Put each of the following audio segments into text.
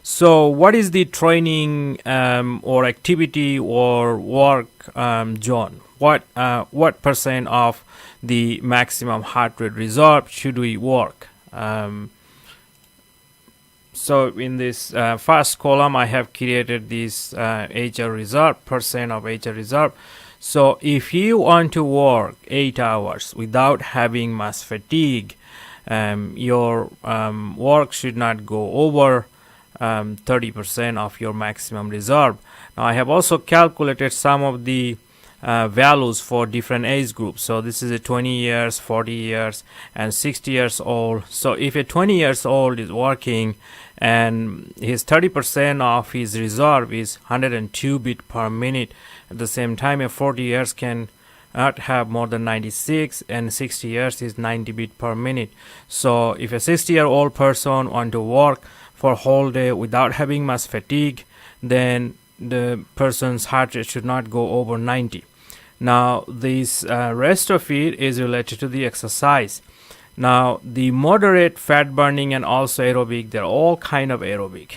So what is the training or activity or work zone? What percent of the maximum heart rate reserve should we work? So in this first column, I have created this HR reserve, percent of HR reserve. So if you want to work 8 hours without having much fatigue, your work should not go over 30% of your maximum reserve. Now I have also calculated some of the values for different age groups. So this is a 20 years, 40 years, and 60 years old. So if a 20 years old is working and his 30% of his reserve is 102 beat per minute, at the same time a 40 years can not have more than 96, and 60 years is 90 beat per minute. So if a 60-year-old person want to work for a whole day without having much fatigue, then the person's heart rate should not go over 90. Now this rest of it is related to the exercise. Now the moderate, fat burning, and also aerobic, they're all kind of aerobic.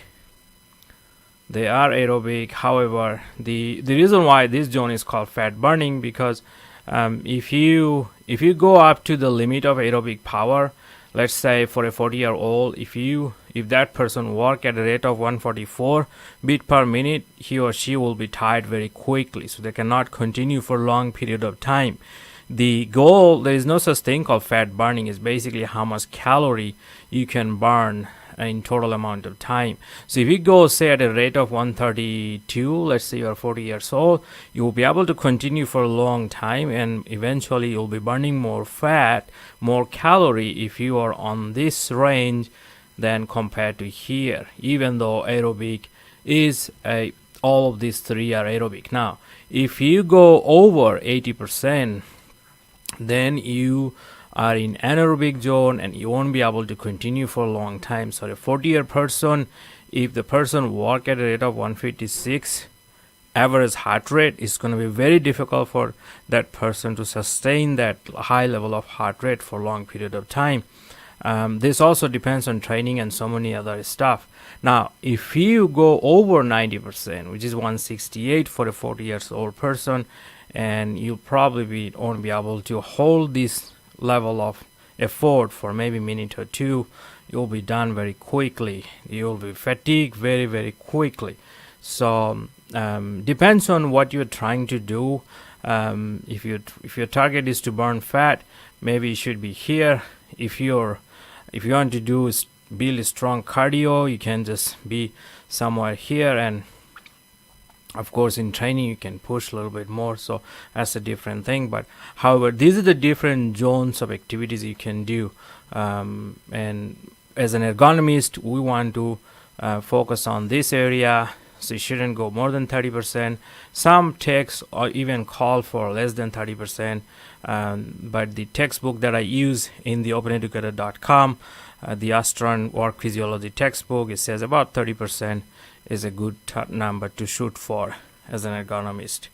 They are aerobic. However, the reason why this zone is called fat burning, because if you go up to the limit of aerobic power, let's say for a 40-year-old, if that person work at a rate of 144 beat per minute, he or she will be tired very quickly, so they cannot continue for a long period of time. The goal, there is no such thing called fat burning, is basically how much calorie you can burn in total amount of time. So if you go say at a rate of 132, let's say you're 40 years old, you will be able to continue for a long time, and eventually you'll be burning more fat, more calorie if you are on this range than compared to here, even though aerobic is all of these three are aerobic. Now if you go over 80%, then you are in anaerobic zone and you won't be able to continue for a long time. So a 40-year person, if the person work at a rate of 156 average heart rate, it's going to be very difficult for that person to sustain that high level of heart rate for a long period of time. This also depends on training and so many other stuff. Now if you go over 90%, which is 168 for a 40 years old person, and you probably won't be able to hold this level of effort for maybe a minute or two, you'll be done very quickly. You'll be fatigued very, very quickly. So depends on what you're trying to do. If your target is to burn fat, maybe it should be here. If you want to do is build a strong cardio, you can just be somewhere here, and of course in training you can push a little bit more, so that's a different thing. But however, these are the different zones of activities you can do, and as an ergonomist we want to focus on this area, so you shouldn't go more than 30%. Some texts or even call for less than 30%, but the textbook that I use in the openeducator.com, the Astron work physiology textbook, it says about 30% is a good number to shoot for as an ergonomist.